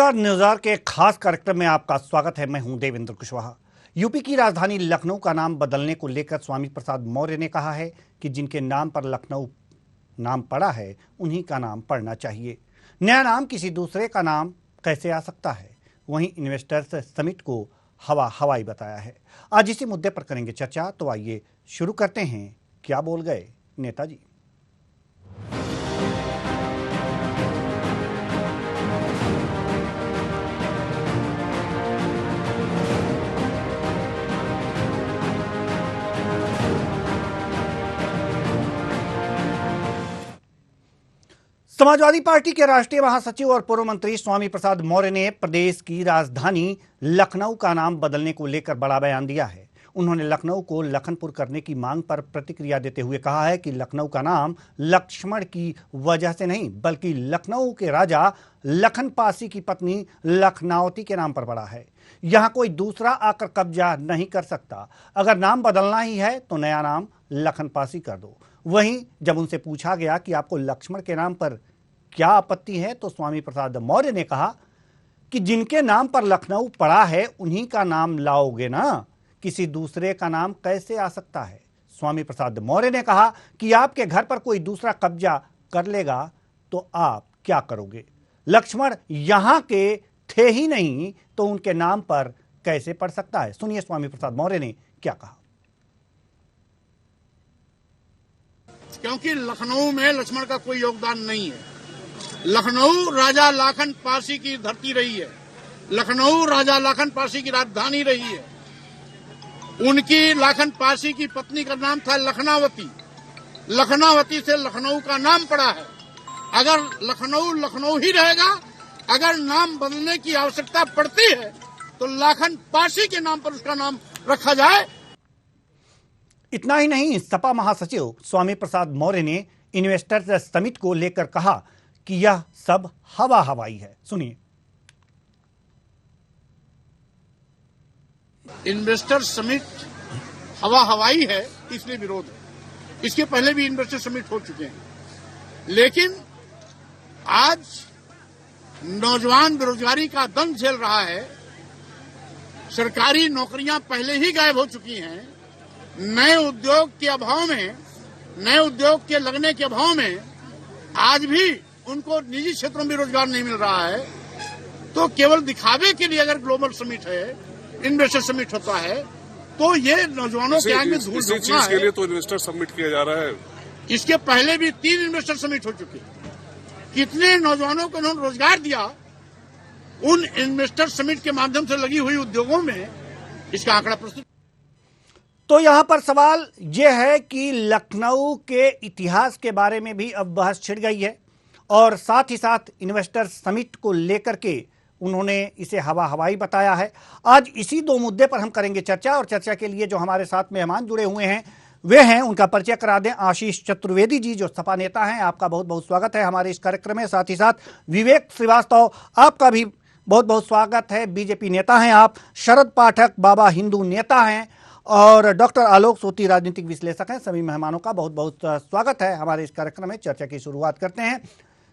नमस्कार, न्यूज़आवर के खास कार्यक्रम में आपका स्वागत है। मैं हूं देवेंद्र कुशवाहा। यूपी की राजधानी लखनऊ का नाम बदलने को लेकर स्वामी प्रसाद मौर्य ने कहा है कि जिनके नाम पर लखनऊ नाम पड़ा है उन्हीं का नाम पड़ना चाहिए। नया नाम किसी दूसरे का नाम कैसे आ सकता है? वहीं इन्वेस्टर्स समिट को हवाई बताया है। आज इसी मुद्दे पर करेंगे चर्चा, तो आइए शुरू करते हैं। क्या बोल गए नेताजी? समाजवादी पार्टी के राष्ट्रीय महासचिव और पूर्व मंत्री स्वामी प्रसाद मौर्य ने प्रदेश की राजधानी लखनऊ का नाम बदलने को लेकर बड़ा बयान दिया है। उन्होंने लखनऊ को लखनपुर करने की मांग पर प्रतिक्रिया देते हुए कहा है कि लखनऊ का नाम लक्ष्मण की वजह से नहीं, बल्कि लखनऊ के राजा लखन पासी की पत्नी लखनावती के नाम पर पड़ा है। यहाँ कोई दूसरा आकर कब्जा नहीं कर सकता। अगर नाम बदलना ही है तो नया नाम लखन पासी कर दो। वहीं जब उनसे पूछा गया कि आपको लक्ष्मण के नाम पर क्या आपत्ति है, तो स्वामी प्रसाद मौर्य ने कहा कि जिनके नाम पर लखनऊ पड़ा है उन्हीं का नाम लाओगे ना, किसी दूसरे का नाम कैसे आ सकता है? स्वामी प्रसाद मौर्य ने कहा कि आपके घर पर कोई दूसरा कब्जा कर लेगा तो आप क्या करोगे? लक्ष्मण यहां के थे ही नहीं तो उनके नाम पर कैसे पड़ सकता है? सुनिए स्वामी प्रसाद मौर्य ने क्या कहा। क्योंकि लखनऊ में लक्ष्मण का कोई योगदान नहीं है। लखनऊ राजा लाखन पासी की धरती रही है। लखनऊ राजा लाखन पासी की राजधानी रही है। उनकी लाखन पासी की पत्नी का नाम था लखनावती। लखनावती से लखनऊ का नाम पड़ा है। अगर लखनऊ लखनऊ ही रहेगा, अगर नाम बदलने की आवश्यकता पड़ती है तो लाखन पासी के नाम पर उसका नाम रखा जाए। इतना ही नहीं, सपा महासचिव स्वामी प्रसाद मौर्य ने इन्वेस्टर्स समिट को लेकर कहा कि यह सब हवाई है। सुनिए। इन्वेस्टर समिट हवाई है, इसलिए विरोध है। इसके पहले भी इन्वेस्टर समिट हो चुके हैं, लेकिन आज नौजवान बेरोजगारी का दंड झेल रहा है। सरकारी नौकरियां पहले ही गायब हो चुकी हैं। नए उद्योग के अभाव में, नए उद्योग के लगने के अभाव में आज भी उनको निजी क्षेत्रों में रोजगार नहीं मिल रहा है। तो केवल दिखावे के लिए अगर ग्लोबल समिट है, इन्वेस्टर समिट होता है, तो ये नौजवानों के आगे धूल झोंकना है। के लिए तो इन्वेस्टर समिट किया जा रहा है। इसके पहले भी 3 इन्वेस्टर समिट हो चुके। कितने नौजवानों को उन्होंने रोजगार दिया, उन इन्वेस्टर समिट के माध्यम से लगी हुई उद्योगों में, इसका आंकड़ा प्रस्तुत। तो यहां पर सवाल यह है कि लखनऊ के इतिहास के बारे में भी अब बहस छिड़ गई है और साथ ही साथ इन्वेस्टर समिट को लेकर के उन्होंने इसे हवाई बताया है। आज इसी 2 मुद्दे पर हम करेंगे चर्चा, और चर्चा के लिए जो हमारे साथ मेहमान जुड़े हुए हैं वे हैं, उनका परिचय करा दें। आशीष चतुर्वेदी जी जो सपा नेता हैं, आपका बहुत बहुत स्वागत है हमारे इस कार्यक्रम में। साथ ही साथ विवेक श्रीवास्तव, आपका भी बहुत बहुत स्वागत है, बीजेपी नेता हैं आप। शरद पाठक बाबा हिंदू नेता हैं और डॉक्टर आलोक सोती राजनीतिक विश्लेषक हैं। सभी मेहमानों का बहुत बहुत स्वागत है हमारे इस कार्यक्रम में। चर्चा की शुरुआत करते हैं।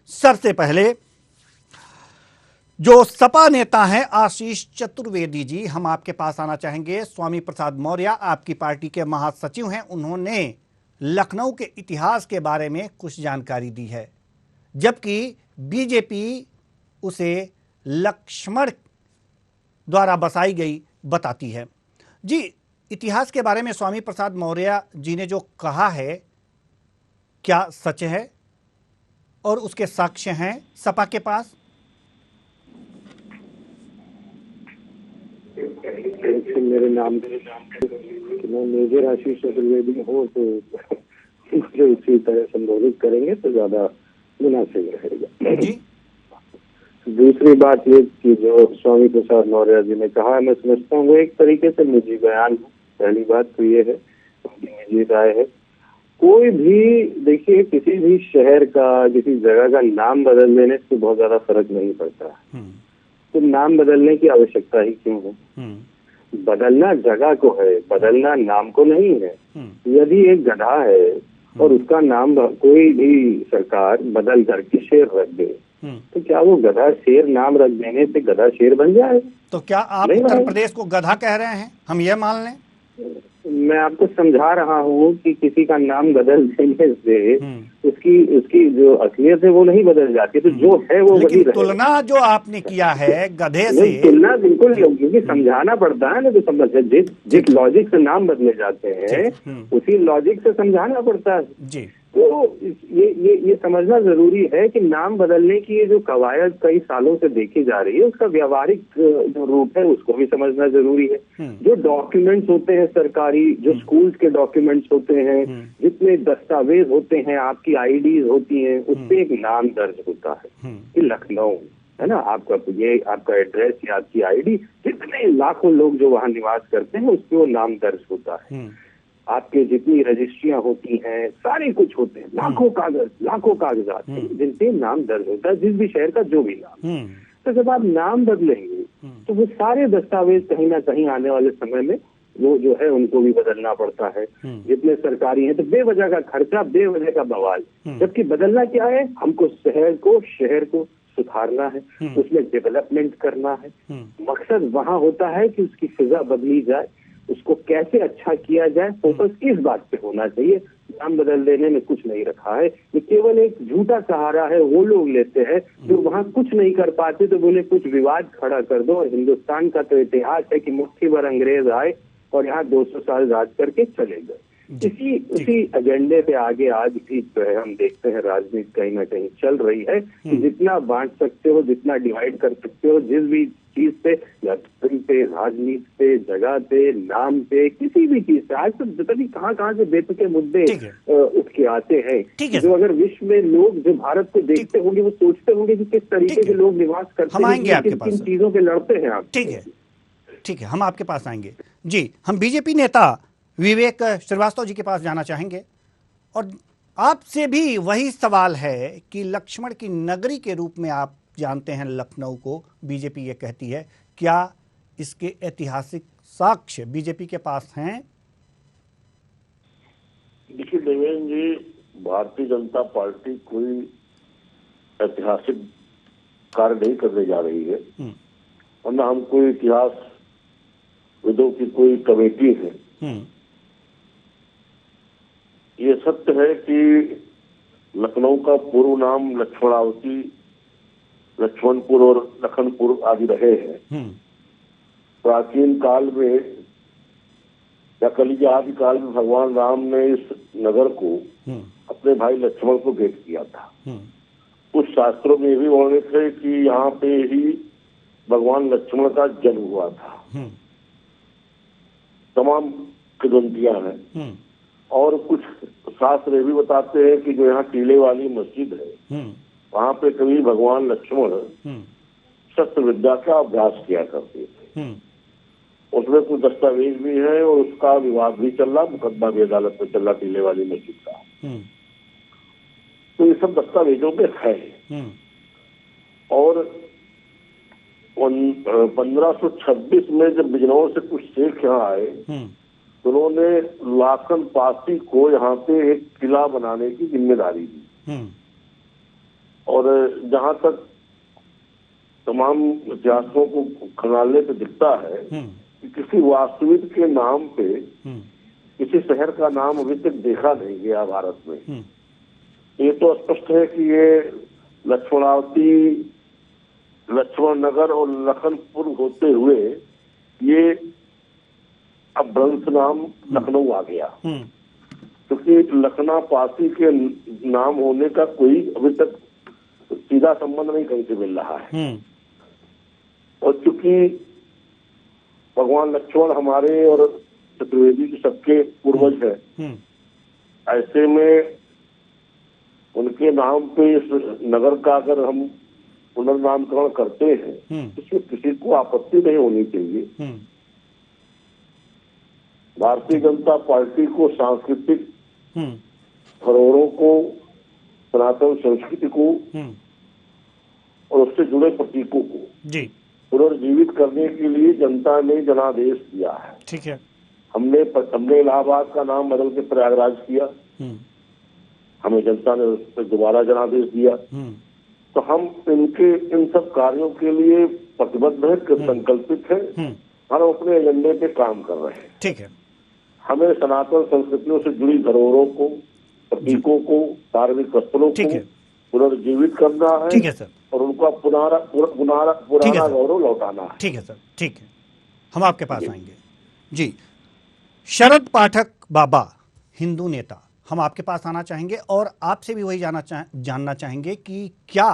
सबसे पहले जो सपा नेता हैं आशीष चतुर्वेदी जी, हम आपके पास आना चाहेंगे। स्वामी प्रसाद मौर्य आपकी पार्टी के महासचिव हैं, उन्होंने लखनऊ के इतिहास के बारे में कुछ जानकारी दी है, जबकि बीजेपी उसे लक्ष्मण द्वारा बसाई गई बताती है। जी, इतिहास के बारे में स्वामी प्रसाद मौर्य जी ने जो कहा है, क्या सच है और उसके साक्ष्य हैं सपा के पास? मेरे नाम मैं मेजर आशीष चतुर्वेदी हूँ, तो मुझे उसी तरह संबोधित करेंगे तो ज्यादा मुनासिब रहेगा। जी। दूसरी बात ये कि जो स्वामी प्रसाद मौर्य जी ने कहा, मैं समझता हूँ वो एक तरीके से निजी बयान है। पहली बात तो ये है, उनकी निजी राय है। कोई भी देखिए, किसी भी शहर का, किसी जगह का नाम बदल देने से बहुत ज्यादा फर्क नहीं पड़ता। तो नाम बदलने की आवश्यकता ही क्यों है? बदलना जगह को है, बदलना नाम को नहीं है। यदि एक गधा है और उसका नाम कोई भी सरकार बदल करके शेर रख दे, तो क्या वो गधा शेर नाम रख देने से गधा शेर बन जाए? तो क्या आप नहीं उत्तर बनेगा। प्रदेश को गधा कह रहे हैं, हम ये मान लें? मैं आपको समझा रहा हूँ कि किसी का नाम बदल देने से उसकी उसकी जो असलियत है वो नहीं बदल जाती, तो जो है वो वही लेकिन रहेगा। तुलना जो आपने किया है गधे नहीं, से, तुलना बिल्कुल नहीं होगी, क्योंकि समझाना पड़ता है ना, तो समझ जिस लॉजिक से नाम बदले जाते हैं उसी लॉजिक से समझाना पड़ता है। जी तो ये समझना जरूरी है कि नाम बदलने की ये जो कवायद कई सालों से देखी जा रही है उसका व्यावहारिक जो रूप है उसको भी समझना जरूरी है। जो डॉक्यूमेंट्स होते हैं सरकारी, जो स्कूल्स के डॉक्यूमेंट्स होते हैं, जितने दस्तावेज होते हैं, आपकी आईडीज होती हैं, उसपे एक नाम दर्ज होता है कि लखनऊ है ना, आपका एड्रेस या आपकी आईडी, जितने लाखों लोग जो वहाँ निवास करते हैं उस पर वो नाम दर्ज होता है। आपके जितनी रजिस्ट्रियां होती हैं, सारे कुछ होते हैं, लाखों कागजात जिन पे नाम दर्ज होता है, जिस भी शहर का जो भी नाम। तो जब आप नाम बदलेंगे तो वो सारे दस्तावेज कहीं ना कहीं आने वाले समय में वो जो है उनको भी बदलना पड़ता है। जितने सरकारी हैं, तो बेवजह का खर्चा, बेवजह का बवाल। जबकि बदलना क्या है, हमको शहर को सुधारना है, उसमें डेवलपमेंट करना है। मकसद वहाँ होता है कि उसकी फिजा बदली जाए, उसको कैसे अच्छा किया जाए, फोकस इस बात पे होना चाहिए। नाम बदल देने में कुछ नहीं रखा है, ये केवल एक झूठा सहारा है वो लोग लेते हैं जो वहाँ कुछ नहीं कर पाते, तो बोले कुछ विवाद खड़ा कर दो। और हिंदुस्तान का तो इतिहास है कि मुट्ठी भर अंग्रेज आए और यहाँ 200 साल राज करके चले गए। उसी एजेंडे पे आगे आज भी जो है हम देखते हैं राजनीति कहीं ना कहीं चल रही है कि जितना बांट सकते हो, जितना डिवाइड कर सकते हो, जिस भी चीज पे, या पे, राजनीति पे, जगह पे, नाम पे, किसी भी चीज पे, आज तो पता नहीं कहाँ से बेतुके मुद्दे उठ के आते हैं, जो अगर विश्व में लोग जो भारत को देखते होंगे वो सोचते होंगे कि किस तरीके के लोग निवास करते हैं, किन चीजों पे लड़ते हैं आप। ठीक है, हम आपके पास आएंगे। जी, हम बीजेपी नेता विवेक श्रीवास्तव जी के पास जाना चाहेंगे और आपसे भी वही सवाल है कि लक्ष्मण की नगरी के रूप में आप जानते हैं लखनऊ को, बीजेपी ये कहती है, क्या इसके ऐतिहासिक साक्ष्य बीजेपी के पास हैं? देखिए देवेंद्र जी, भारतीय जनता पार्टी कोई ऐतिहासिक कार्य नहीं करने जा रही है, वरना हम कोई इतिहास विदों की कोई कमेटी है। ये सत्य है कि लखनऊ का पूर्व नाम लक्ष्मणावती, लक्ष्मणपुर और लखनपुर आदि रहे हैं। प्राचीन काल में या कलियुग आदि काल में भगवान राम ने इस नगर को अपने भाई लक्ष्मण को भेंट किया था। कुछ शास्त्रों में भी वर्णित है कि यहाँ पे ही भगवान लक्ष्मण का जन्म हुआ था। तमाम किंवदंतियां हैं और कुछ शास्त्र भी बताते हैं कि जो यहाँ टीले वाली मस्जिद है वहाँ पे कभी भगवान लक्ष्मण शस्त्र विद्या का अभ्यास किया करते थे। उसमें कुछ दस्तावेज भी है और उसका विवाद भी चल रहा, मुकदमा भी अदालत में चल रहा टीले वाली मस्जिद का। तो ये सब दस्तावेजों में है। और 1526 में जब बिजनौर से कुछ शेख यहाँ आए तो उन्होंने लाखन पासी को यहाँ पे एक किला बनाने की जिम्मेदारी दी। और जहाँ तक तमाम इतिहासों को खंगालने पे दिखता है कि किसी वास्तविक के नाम पे किसी शहर का नाम अभी तक देखा नहीं गया भारत में। ये तो स्पष्ट है कि ये लक्ष्मणावती, लक्ष्मण नगर और लखनपुर होते हुए ये अब भ्रंश नाम लखनऊ आ गया, क्योंकि लखना पासी के नाम होने का कोई अभी तक सीधा संबंध नहीं कहीं से मिल रहा है। और चूंकि भगवान लक्ष्मण हमारे और चतुर्वेदी के सबके पूर्वज हैं, ऐसे में उनके नाम पे इस नगर का अगर हम पुनर्नामकरण करते हैं इसमें किसी को आपत्ति नहीं होनी चाहिए। भारतीय जनता पार्टी को सांस्कृतिक धरोहरों को, सनातन संस्कृति को और उससे जुड़े प्रतीकों को पुनर्जीवित करने के लिए जनता ने जनादेश दिया है। ठीक है, हमने इलाहाबाद का नाम बदल के प्रयागराज किया, हमें जनता ने उस पर दोबारा जनादेश दिया। तो हम इनके इन सब कार्यों के लिए प्रतिबद्ध है, संकल्पित है और हम अपने एजेंडे पे काम कर रहे हैं। ठीक है। हमें सनातन संस्कृतियों से जुड़ी धरोहरों को, प्रतीकों को, धार्मिक स्थलों को पुनर्जीवित करना है। ठीक है सर। और उनका पुराना गौरव लौटाना है। ठीक है सर, ठीक है, हम आपके पास आएंगे। जी, शरद पाठक बाबा, हिंदू नेता, हम आपके पास आना चाहेंगे और आपसे भी वही जानना चाहेंगे कि क्या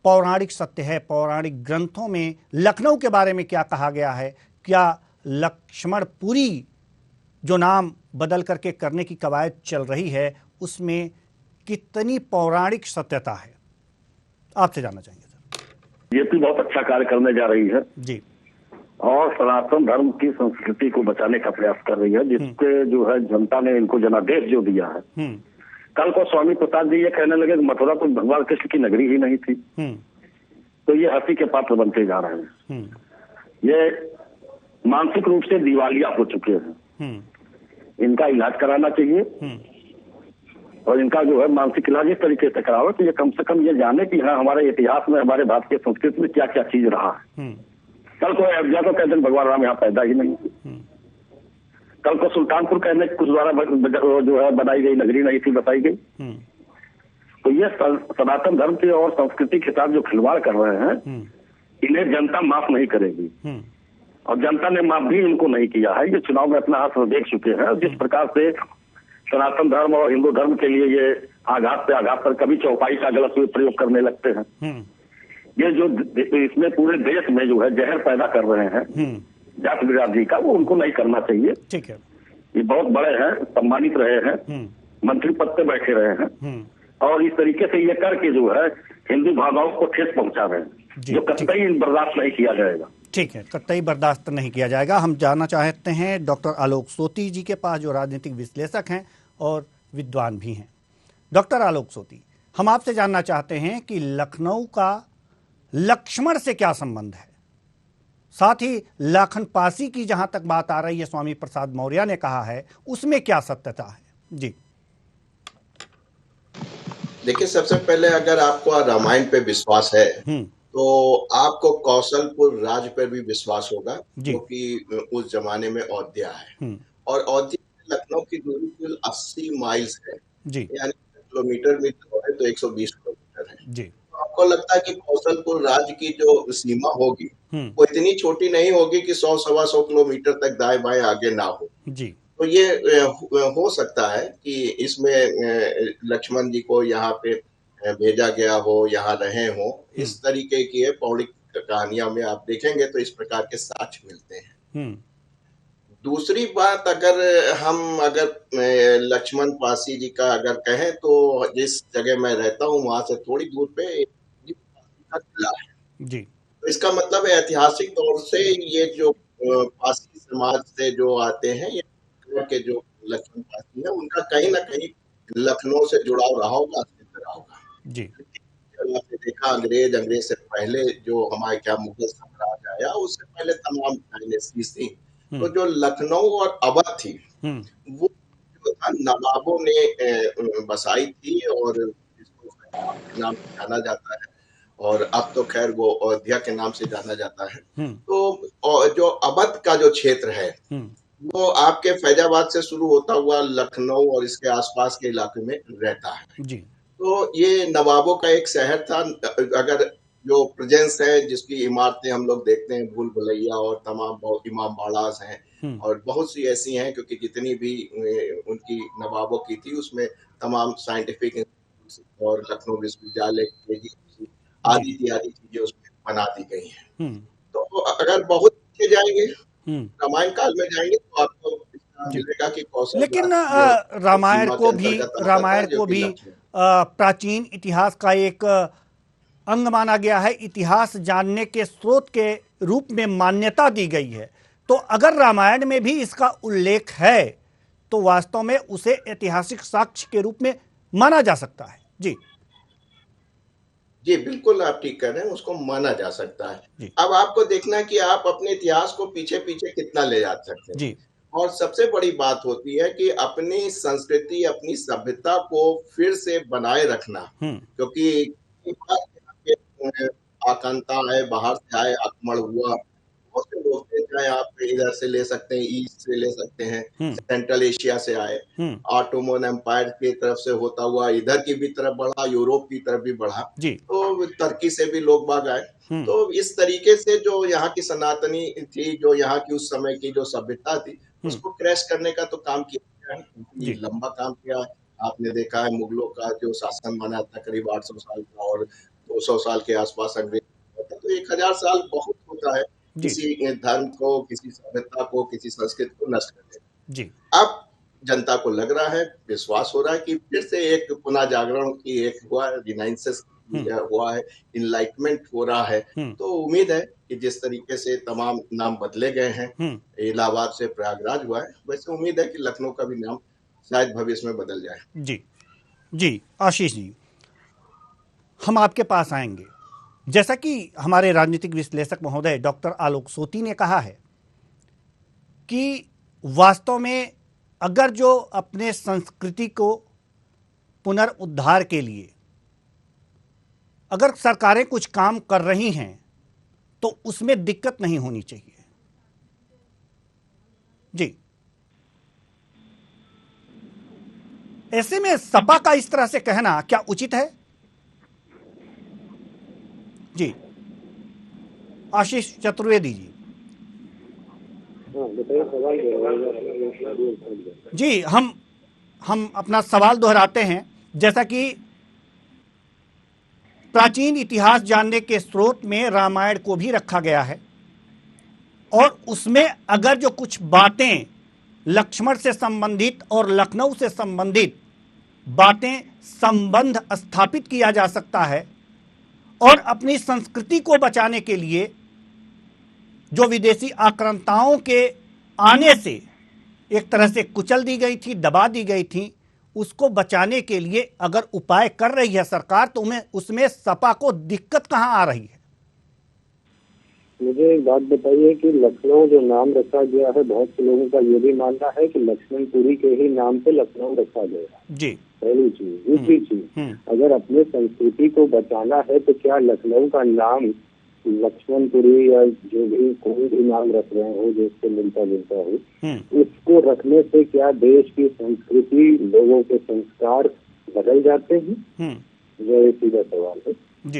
पौराणिक सत्य है, पौराणिक ग्रंथों में लखनऊ के बारे में क्या कहा गया है? क्या लक्ष्मणपुरी जो नाम बदल करके करने की कवायद चल रही है उसमें कितनी पौराणिक सत्यता है? आपसे जानना चाहेंगे सर। ये भी बहुत अच्छा कार्य करने जा रही है जी, और सनातन धर्म की संस्कृति को बचाने का प्रयास कर रही है, जिसके जो है जनता ने इनको जनादेश जो दिया है। कल को स्वामी प्रसाद जी ये कहने लगे कि मथुरा तो भगवान कृष्ण की नगरी ही नहीं थी, तो ये हंसी के पात्र बनते जा रहे हैं। ये मानसिक रूप से दिवालिया हो चुके हैं। इनका इलाज कराना चाहिए और इनका जो है मानसिक इलाज इस तरीके से कराओ कि ये कम से कम ये जाने कि हाँ हमारे इतिहास में, हमारे भारतीय संस्कृति में क्या क्या चीज रहा है। कल को अयोध्या तो कहते हैं भगवान राम यहाँ पैदा ही नहीं। कल को सुल्तानपुर कहने कुछ द्वारा जो है बनाई गई नगरी नहीं थी, बताई गई। तो ये सनातन धर्म की और संस्कृति के साथ जो खिलवाड़ कर रहे हैं, इन्हें जनता माफ नहीं करेगी और जनता ने माफ भी इनको नहीं किया है। ये चुनाव में अपना हाथ देख चुके हैं। जिस प्रकार से सनातन धर्म और हिंदू धर्म के लिए ये आघात पे आघात पर कभी चौपाई का गलत प्रयोग करने लगते हैं। ये जो इसमें पूरे देश में जो है जहर पैदा कर रहे हैं जात बिरादरी का, वो उनको नहीं करना चाहिए। ठीक है। ये बहुत बड़े हैं, सम्मानित रहे हैं, मंत्री पद पे बैठे रहे हैं और इस तरीके से ये करके जो है हिंदू भावनाओं को ठेस पहुंचा रहे हैं, जो कतई बर्दाश्त नहीं किया जाएगा। ठीक है, कतई बर्दाश्त नहीं किया जाएगा। हम जानना चाहते हैं डॉक्टर आलोक सोती जी के पास, जो राजनीतिक विश्लेषक हैं और विद्वान भी हैं। डॉक्टर आलोक सोती, हम आपसे जानना चाहते हैं कि लखनऊ का लक्ष्मण से क्या संबंध है? साथ ही लाखन पासी की जहां तक बात आ रही है, स्वामी प्रसाद मौर्य ने कहा है, उसमें क्या सत्यता है? जी देखिए, सबसे पहले अगर आपको रामायण पे विश्वास है तो आपको कौशलपुर राज पर भी विश्वास होगा, क्योंकि उस जमाने में अयोध्या है और अयोध्या से लखनऊ की दूरी कुल 80 माइल्स है, यानी किलोमीटर में है तो 120 किलोमीटर है। तो आपको लगता है कि कौशलपुर राज की जो सीमा होगी वो इतनी छोटी नहीं होगी कि 100-125 किलोमीटर तक दाएं बाएं आगे ना हो। तो ये हो सकता है कि इसमें लक्ष्मण जी को यहाँ पे भेजा गया हो, यहाँ रहे हो, इस तरीके की पौराणिक कहानियां में आप देखेंगे तो इस प्रकार के साक्ष्य मिलते हैं। दूसरी बात, अगर लक्ष्मण पासी जी का अगर कहें तो जिस जगह मैं रहता हूँ वहां से थोड़ी दूर पे किला है तो इसका मतलब है ऐतिहासिक तौर से ये जो पासी समाज से जो आते हैं, ये के जो लक्ष्मण पासी है, उनका कहीं ना कहीं लखनऊ से जुड़ाव रहा होगा, अस्तित्व रहा होगा। आपने देखा अंग्रेज से पहले जो हमारे क्या मुगल साम्राज्य आया, उससे पहले तमाम डायनेस्टीज थी। तो जो लखनऊ और अवध थी वो जो था नवाबों ने बसाई थी और इसको नाम से जाना जाता है और अब तो खैर वो अयोध्या के नाम से जाना जाता है। तो जो अवध का जो क्षेत्र है वो आपके फैजाबाद से शुरू होता हुआ लखनऊ और इसके आसपास के इलाके में रहता है। तो ये नवाबों का एक शहर था। अगर जो प्रेजेंस है, जिसकी इमारतें हम लोग देखते हैं, भूल भुलैया और तमाम इमाम बाड़ास हैं और बहुत सी ऐसी हैं, क्योंकि जितनी भी उनकी नवाबों की थी उसमें तमाम साइंटिफिक और लखनऊ विश्वविद्यालय आदि इत्यादि चीजें उसमें बना दी गई हैं। तो अगर बहुत जाएंगे रामायण काल में जाएंगे तो आपको मिलेगा कि कौशल, लेकिन रामायण को भी प्राचीन इतिहास का एक अंग माना गया है, इतिहास जानने के स्रोत के रूप में मान्यता दी गई है। तो अगर रामायण में भी इसका उल्लेख है तो वास्तव में उसे ऐतिहासिक साक्ष्य के रूप में माना जा सकता है। जी बिल्कुल, आप ठीक कर रहे हैं, उसको माना जा सकता है। अब आपको देखना है कि आप अपने इतिहास को पीछे पीछे कितना ले जा सकते हैं। और सबसे बड़ी बात होती है कि अपनी संस्कृति, अपनी सभ्यता को फिर से बनाए रखना, क्योंकि आकांक्षा है, बाहर से आए, आक्रमण हुआ, बहुत से लोग थे, चाहे आप इधर से ले सकते हैं, ईस्ट से ले सकते हैं, सेंट्रल एशिया से आए, ऑटोमन एम्पायर की तरफ से होता हुआ इधर की भी तरफ बढ़ा, यूरोप की तरफ भी बढ़ा, तो तुर्की से भी लोग बाग आए। तो इस तरीके से जो यहाँ की सनातनी थी, जो यहाँ की उस समय की जो सभ्यता थी, उसको क्रैश करने का तो काम किया है, लंबा काम किया है। आपने देखा है मुगलों का जो शासन बना था करीब 800 साल का, और 200 साल के आसपास अंग्रेज, तो 1000 साल बहुत होता है किसी धर्म को, किसी सभ्यता को, किसी संस्कृति को नष्ट करने। अब जनता को लग रहा है, विश्वास हो रहा है कि फिर से एक पुनः जागरण की एक हुआ है, रिनाइंसेस हुआ है, इनलाइटमेंट हो रहा है। तो उम्मीद है कि जिस तरीके से तमाम नाम बदले गए हैं, इलाहाबाद से प्रयागराज हुआ है, वैसे उम्मीद है कि लखनऊ का भी नाम शायद भविष्य में बदल जाए। जी आशीष जी, हम आपके पास आएंगे। जैसा कि हमारे राजनीतिक विश्लेषक महोदय डॉक्टर आलोक सोती ने कहा है कि वास्तव में अगर जो अपने संस्कृति को पुनरुद्धार के लिए अगर सरकारें कुछ काम कर रही हैं तो उसमें दिक्कत नहीं होनी चाहिए। जी, ऐसे में सपा का इस तरह से कहना क्या उचित है? जी आशीष चतुर्वेदी जी। जी हम अपना सवाल दोहराते हैं। जैसा कि प्राचीन इतिहास जानने के स्रोत में रामायण को भी रखा गया है, और उसमें अगर जो कुछ बातें लक्ष्मण से संबंधित और लखनऊ से संबंधित बातें संबंध स्थापित किया जा सकता है, और अपनी संस्कृति को बचाने के लिए जो विदेशी आक्रांताओं के आने से एक तरह से कुचल दी गई थी, दबा दी गई थी, उसको बचाने के लिए अगर उपाय कर रही है सरकार, तो उसमें सपा को दिक्कत कहां आ रही है? मुझे एक बात बताइए कि लखनऊ जो नाम रखा गया है, बहुत से लोगों का ये भी मानना है कि लक्ष्मणपुरी के ही नाम पे लखनऊ रखा गया। जी, पहली चीज। दूसरी चीज, अगर अपने संस्कृति को बचाना है तो क्या लखनऊ का नाम लक्ष्मणपुरी या जो भी कोई भी नाम रख रहे हो जिससे मिलता जुलता हो, उसको रखने से क्या देश की संस्कृति, लोगों के संस्कार बदल जाते हैं? जो एक सीधा सवाल है।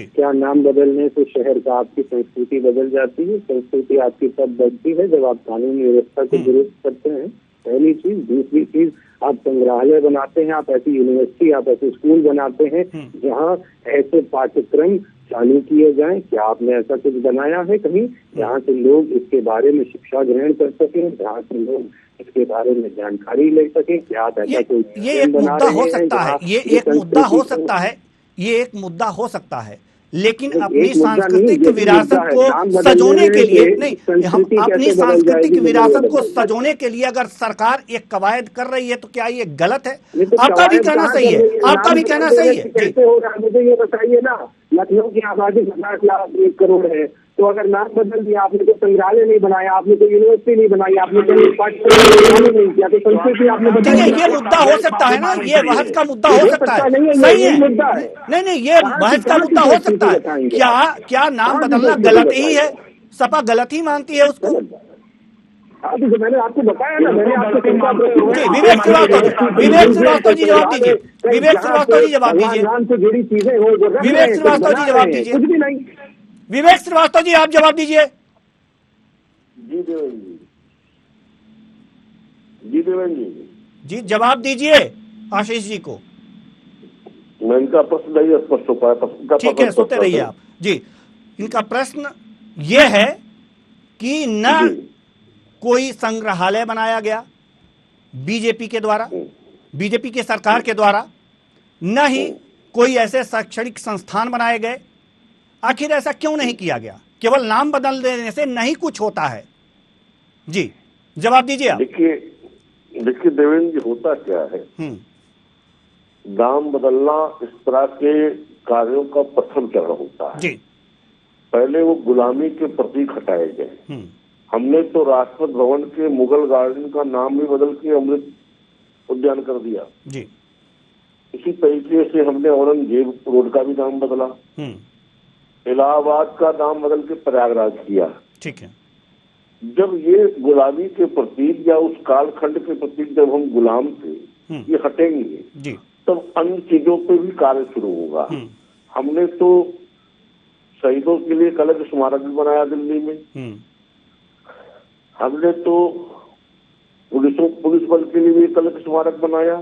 क्या नाम बदलने से शहर का आपकी संस्कृति बदल जाती है? संस्कृति आपकी तब बढ़ती है जब आप कानून व्यवस्था को दुरुस्त करते हैं, पहली चीज। दूसरी चीज, आप संग्रहालय बनाते हैं, आप ऐसी यूनिवर्सिटी, आप ऐसे स्कूल बनाते हैं जहाँ ऐसे पाठ्यक्रम चालू किए जाएं। क्या आपने ऐसा कुछ बनाया है कहीं जहाँ से लोग इसके बारे में शिक्षा ग्रहण कर सकें, जहाँ से लोग इसके बारे में जानकारी ले सकें? क्या आप ऐसा कोई ये एक मुद्दा हो सकता है, ये एक मुद्दा हो सकता है, ये एक मुद्दा हो सकता है, लेकिन अपनी सांस्कृतिक विरासत को सजोने के लिए नहीं, हम अपनी सांस्कृतिक विरासत को सजोने के लिए अगर सरकार एक कवायद कर रही है तो क्या ये गलत है? आपका भी कहना सही है, आपका भी कहना सही है। कैसे होगा मुझे ये बताइए ना। लखनऊ की आबादी 50 लाख 1 करोड़ है, तो अगर नाम बदल दिया, आपने तो संग्रहालय नहीं बनाया, आपने तो यूनिवर्सिटी नहीं बनाई, आपने तो पाठ्यक्रम नहीं किया, तो संस्कृति आपने बदल दिया। ये मुद्दा हो सकता है ना, ये बहस का मुद्दा हो सकता है, सही है। नहीं, ये बहस का मुद्दा हो सकता है। क्या नाम बदलना गलत ही है? सपा गलत ही मानती है उसको? तो मैंने आपको बताया ना, मैंने आपको विवेक श्रीवास्तव जी जवाब दीजिए। विवेक श्रीवास्तव जी जवाब दीजिए। जुड़ी चीजें हो, विवेक श्रीवास्तव जी जवाब दीजिए। कुछ भी नहीं। विवेक श्रीवास्तव जी आप जवाब दीजिए। जी देवेंद्र जी जवाब दीजिए आशीष जी को। मैं इनका प्रश्न नहीं स्पष्ट हो पाया। ठीक है, सोते रहिए आप जी। इनका प्रश्न ये है कि न कोई संग्रहालय बनाया गया बीजेपी के द्वारा, बीजेपी के सरकार के द्वारा, न ही कोई ऐसे शैक्षणिक संस्थान बनाए गए। आखिर ऐसा क्यों नहीं किया गया? केवल नाम बदल देने से नहीं कुछ होता है। जी जवाब दीजिए आप। देखिए देवेंद्र जी, होता क्या है, नाम बदलना इस तरह के कार्यों का प्रथम चरण होता है जी। पहले वो गुलामी के प्रतीक हटाए गए। हमने तो राष्ट्रपति भवन के मुगल गार्डन का नाम भी बदल के अमृत उद्यान कर दिया जी। इसी तरीके से हमने औरंगजेब रोड का भी नाम बदला। इलाहाबाद का नाम बदल के प्रयागराज किया। ठीक है। जब ये गुलामी के प्रतीक या उस कालखंड के प्रतीक जब हम गुलाम थे, ये हटेंगे जी, तब अन्य चीजों पे भी कार्य शुरू होगा। हमने तो शहीदों के लिए एक अलग स्मारक भी बनाया दिल्ली में। हमने तो पुलिस बल के लिए भी एक अलग स्मारक बनाया।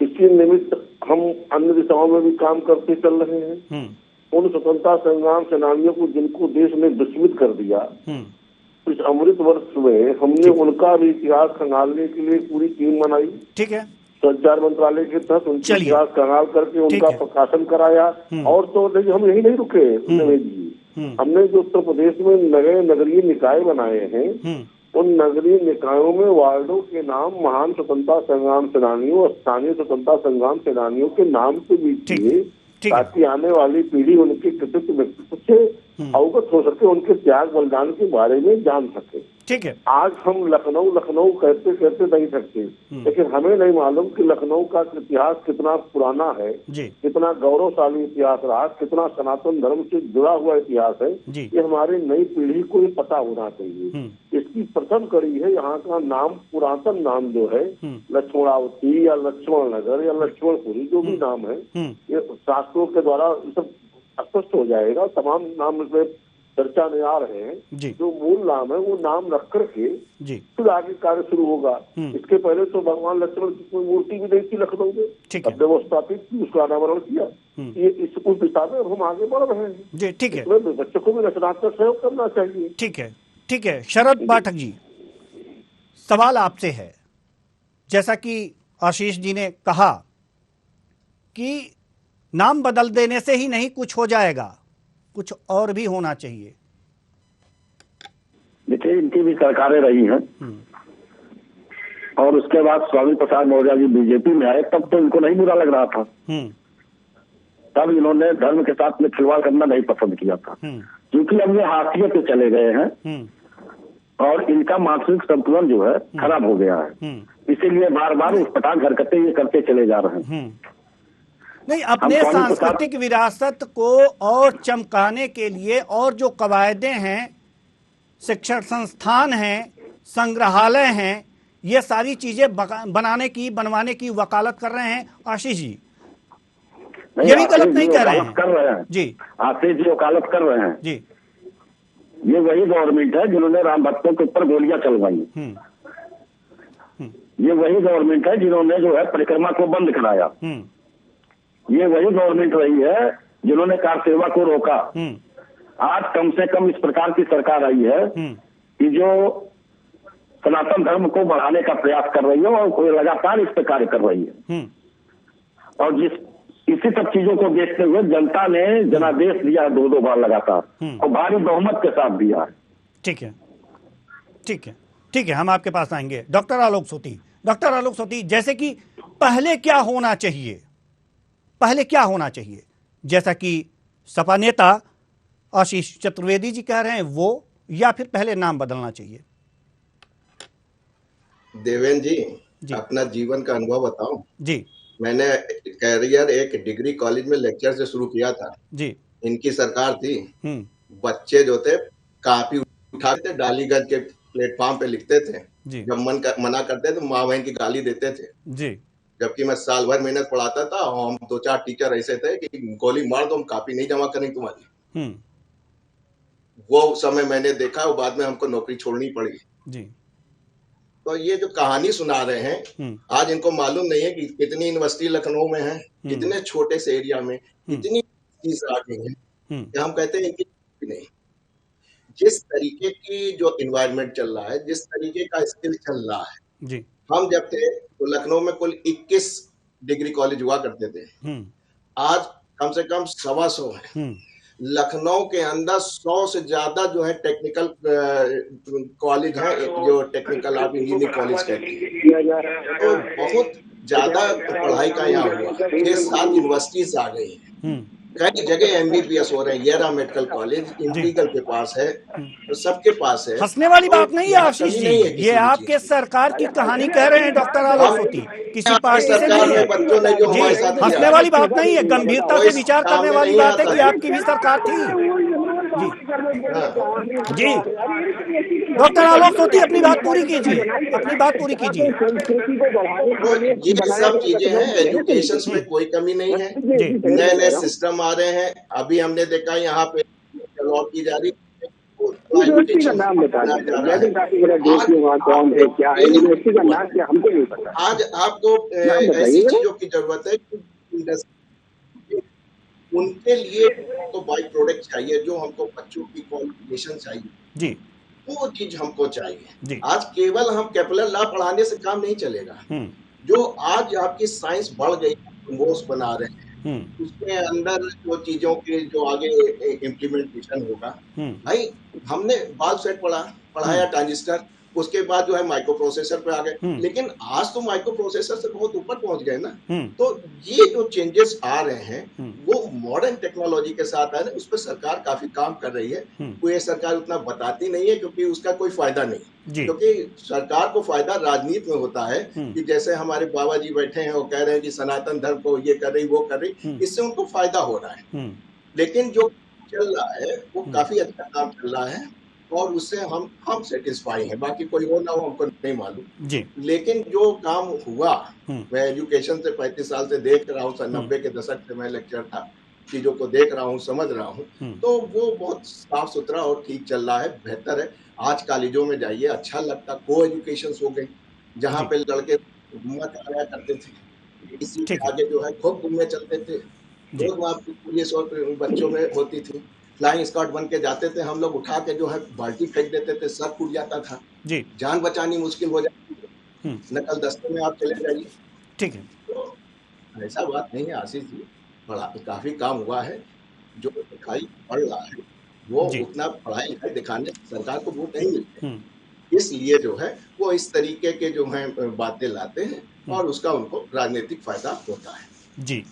इसी निमित्त हम अन्य दिशाओं में भी काम करते चल रहे हैं। उन स्वतंत्रता संग्राम सेनानियों को जिनको देश ने विस्मित कर दिया, इस अमृत वर्ष में हमने उनका भी इतिहास खंगालने के लिए पूरी टीम बनाई। ठीक है। संचार मंत्रालय के तहत उनका इतिहास खंगाल करके उनका प्रकाशन कराया। और तो नहीं, हम यही नहीं रुके नवेद जी। हमने जो उत्तर प्रदेश में नए नगरीय निकाय बनाए हैं, उन नगरीय निकायों में वार्डों के नाम महान स्वतंत्रता संग्राम सेनानियों, स्थानीय स्वतंत्रता संग्राम सेनानियों के नाम से भी किए, ताकि आने वाली पीढ़ी उनके कृतित्व व्यक्तित्व से अवगत हो सके, उनके त्याग बलिदान के बारे में जान सके। ठीक है। आज हम लखनऊ लखनऊ कहते कहते नहीं सकते, लेकिन हमें नहीं मालूम कि लखनऊ का इतिहास कितना पुराना है, कितना गौरवशाली इतिहास रहा, कितना सनातन धर्म से जुड़ा हुआ इतिहास है। ये हमारी नई पीढ़ी को ही पता होना चाहिए। इसकी प्रथम कड़ी है यहाँ का नाम, पुरातन नाम जो है लक्ष्मणावती या लक्ष्मण नगर या लक्ष्मणपुरी, जो भी नाम है, ये शास्त्रों के द्वारा सब स्पष्ट हो जाएगा। तमाम नाम इसमें चर्चा में आ रहे हैं। जो मूल नाम है वो नाम रख करके फिर आगे कार्य शुरू होगा। इसके पहले तो भगवान लक्ष्मण की कोई मूर्ति भी नहीं थी लखनऊ में, अब वो स्थापित की, उसका अनावरण किया। ये इस उस दिशा में हम आगे बढ़ रहे हैं जी। ठीक है। बच्चों को भी रचनात्मक सहयोग करना चाहिए। ठीक है। ठीक है। शरद पाठक जी, सवाल आपसे है, जैसा कि आशीष जी ने कहा कि नाम बदल देने से ही नहीं कुछ हो जाएगा, कुछ और भी होना चाहिए। देखिए, इनकी भी सरकारें रही हैं और उसके बाद स्वामी प्रसाद मौर्य जी बीजेपी में आए, तब तो इनको नहीं बुरा लग रहा था। तब इन्होंने धर्म के साथ में खिलवाड़ करना नहीं पसंद किया था, क्योंकि अब ये हाशिए पे चले गए हैं और इनका मानसिक संतुलन जो है खराब हो गया है। इसीलिए बार बार उस पटाख हरकतें ये करते चले जा रहे हैं। नहीं, अपने सांस्कृतिक विरासत को और चमकाने के लिए और जो कवायदें हैं, शिक्षण संस्थान हैं, संग्रहालय हैं, ये सारी चीजें बनवाने की वकालत कर रहे हैं आशीष जी। ये भी गलत नहीं कह रहे हैं जी। आशीष जी वकालत कर रहे हैं जी। ये वही गवर्नमेंट है जिन्होंने राम भक्तों के ऊपर गोलियां चलवाई। ये वही गवर्नमेंट है जिन्होंने जो है परिक्रमा को बंद कराया। ये वही गवर्नमेंट रही है जिन्होंने कार सेवा को रोका। आज कम से कम इस प्रकार की सरकार आई है कि जो सनातन धर्म को बढ़ाने का प्रयास कर रही है और कोई लगातार इस पर कार्य कर रही है। और इसी सब चीजों को देखते हुए जनता ने जनादेश दिया 2 बार लगातार और भारी बहुमत के साथ दिया है। ठीक है। ठीक है। ठीक है, हम आपके पास आएंगे। डॉक्टर आलोक सोती, जैसे कि पहले क्या होना चाहिए, जैसा कि सपा नेता आशीष चतुर्वेदी जी कह रहे हैं वो, या फिर पहले नाम बदलना चाहिए? देवेंद्र जी, अपना जीवन का अनुभव बताओ जी। मैंने कैरियर एक डिग्री कॉलेज में लेक्चर से शुरू किया था जी। इनकी सरकार थी, बच्चे जो थे कापी उठाते थे, डालीगंज के प्लेटफॉर्म पे लिखते थे जी। जब मना करते तो माँ बहन की गाली देते थे जी। जबकि मैं साल भर मेहनत पढ़ाता था और हम 2-4 टीचर ऐसे थे कि गोली मार दो, हम कापी नहीं जमा करेंगे तुम्हारी। वो समय मैंने देखा और बाद में हमको नौकरी छोड़नी पड़ी जी। तो ये जो कहानी सुना रहे हैं, आज इनको मालूम नहीं है कि कितनी यूनिवर्सिटी लखनऊ में है, कितने छोटे से एरिया में कितनी चीज आ गई है। हम कहते हैं कि नहीं, जिस तरीके की जो इन्वायरमेंट चल रहा है, जिस तरीके का स्किल चल रहा है जी। हम जब थे तो लखनऊ में कुल 21 डिग्री कॉलेज हुआ करते थे, आज कम से कम 125 है। लखनऊ के अंदर 100 से ज्यादा जो है टेक्निकल कॉलेज है, जो टेक्निकल आप इंजीनियरिंग कॉलेज कहते हैं। तो बहुत ज्यादा पढ़ाई का यहाँ हुआ, 6-7 यूनिवर्सिटीज आ गई हैं। कई जगह MBBS हो रहे हैं, येरा मेडिकल कॉलेज इंटीगल के पास है, तो सबके पास है। हंसने वाली तो बात नहीं है यहाँ आशीष कमी जी, नहीं है किसी ये भी आपके चीज़ की। सरकार की कहानी कह रहे हैं डॉक्टर आलोक सोती, किसी आपकी पार्टी से सरकार नहीं है। में बच्चों ने जो जी, हमारे साथ किया हंसने वाली बात नहीं है, गंभीरता कोई से विचार करने सामने वाली नहीं बात है आता कि है। आपकी भी सरकार थी। जी हाँ। जी, डॉक्टर आलोक सोती अपनी बात पूरी कीजिए, अपनी बात पूरी कीजिए। तो ये सब चीजें हैं, एजुकेशन में कोई कमी नहीं है, जी नए नए सिस्टम आ रहे हैं। अभी हमने देखा यहाँ पे लॉ की जा रही यूनिवर्सिटी का नाम बता दीजिए, मैं भी काफी बड़ा देश में वहाँ कौन है क्या है, यूनिवर्सिटी का नाम क्या हमको नहीं पता। आज आपको ऐसी चीजों की जरूरत है कि इंडस्ट्री उनके लिए तो बाई प्रोडक्ट चाहिए, जो हमको बच्चों की क्वालिफिकेशन चाहिए जी वो चीज हमको चाहिए। जी आज केवल हम कैपिटल लॉ पढ़ाने से काम नहीं चलेगा। जो आज आपकी साइंस बढ़ गई, मोस बना रहे हैं, उसके अंदर जो चीजों के जो आगे इम्प्लीमेंटेशन होगा। भाई हमने बाल सेट पढ़ाया, ट्रांजिस्टर, उसके बाद जो है माइक्रो प्रोसेसर पे आ गए, लेकिन आज तो माइक्रो प्रोसेसर से बहुत ऊपर पहुंच गए ना। तो ये जो चेंजेस आ रहे हैं वो मॉडर्न टेक्नोलॉजी के साथ है ना, उस पर सरकार काफी काम कर रही है। कोई सरकार उतना बताती नहीं है क्योंकि उसका कोई फायदा नहीं, क्योंकि सरकार को फायदा राजनीति में होता है कि जैसे हमारे बाबा जी बैठे हैं वो कह रहे हैं कि सनातन धर्म को ये कर रही वो कर रही, इससे उनको फायदा हो रहा है। लेकिन जो चल रहा है वो काफी अच्छा काम चल रहा है और उससे हम सेटिस्फाई हैं, बाकी कोई हो ना हो हमको नहीं मालूम जी। लेकिन जो काम हुआ, मैं एजुकेशन से 35 साल से देख रहा हूँ, 90 के दशक से मैं लेक्चर था, चीजों को देख रहा हूँ, समझ रहा हूँ, तो वो बहुत साफ सुथरा और ठीक चल रहा है, बेहतर है। आज कॉलेजों में जाइए, अच्छा लगता, को एजुकेशन हो गई, जहाँ पे लड़के घूमत आया करते थे, इसी के आगे जो है खूब घूमने चलते थे, रोज वहाँ पुलिस और बच्चों में होती थी, फ्लाइंग स्क्वाड बन के जाते थे, हम लोग उठा के जो है बाल्टी फेंक देते थे, सर फूट जाता था जी, जान बचानी मुश्किल हो जाती है। नकल दस्ते में आप चले जाइए, ठीक है। तो ऐसा बात नहीं है आशीष जी, बड़ा काफी काम हुआ है। जो दिखाई पड़ रहा है वो उतना पढ़ाई लिखाई दिखाने सरकार को वोट नहीं मिलते, इसलिए जो है वो इस तरीके के जो है बातें लाते हैं और उसका उनको राजनीतिक फायदा होता है जी।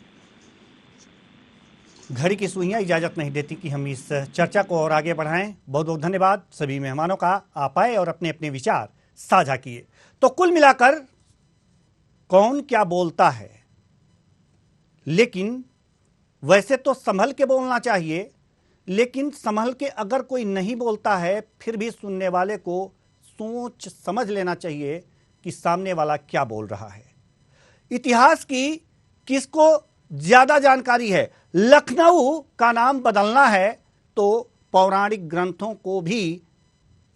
घड़ी की सुइयां इजाजत नहीं देती कि हम इस चर्चा को और आगे बढ़ाएं। बहुत बहुत धन्यवाद सभी मेहमानों का, आप आए और अपने अपने विचार साझा किए। तो कुल मिलाकर कौन क्या बोलता है, लेकिन वैसे तो संभल के बोलना चाहिए, लेकिन संभल के अगर कोई नहीं बोलता है फिर भी सुनने वाले को सोच समझ लेना चाहिए कि सामने वाला क्या बोल रहा है। इतिहास की किसको ज्यादा जानकारी है? लखनऊ का नाम बदलना है तो पौराणिक ग्रंथों को भी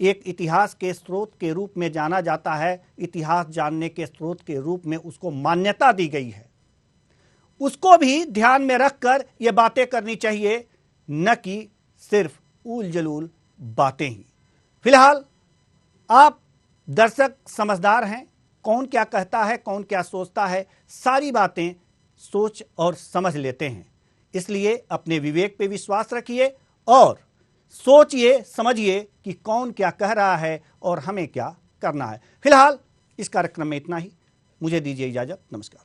एक इतिहास के स्रोत के रूप में जाना जाता है, इतिहास जानने के स्रोत के रूप में उसको मान्यता दी गई है। उसको भी ध्यान में रखकर यह बातें करनी चाहिए, न कि सिर्फ उल जलूल बातें ही। फिलहाल आप दर्शक समझदार हैं, कौन क्या कहता है, कौन क्या सोचता है, सारी बातें सोच और समझ लेते हैं। इसलिए अपने विवेक पे विश्वास रखिए और सोचिए समझिए कि कौन क्या कह रहा है और हमें क्या करना है। फिलहाल इस कार्यक्रम में इतना ही, मुझे दीजिए इजाजत, नमस्कार।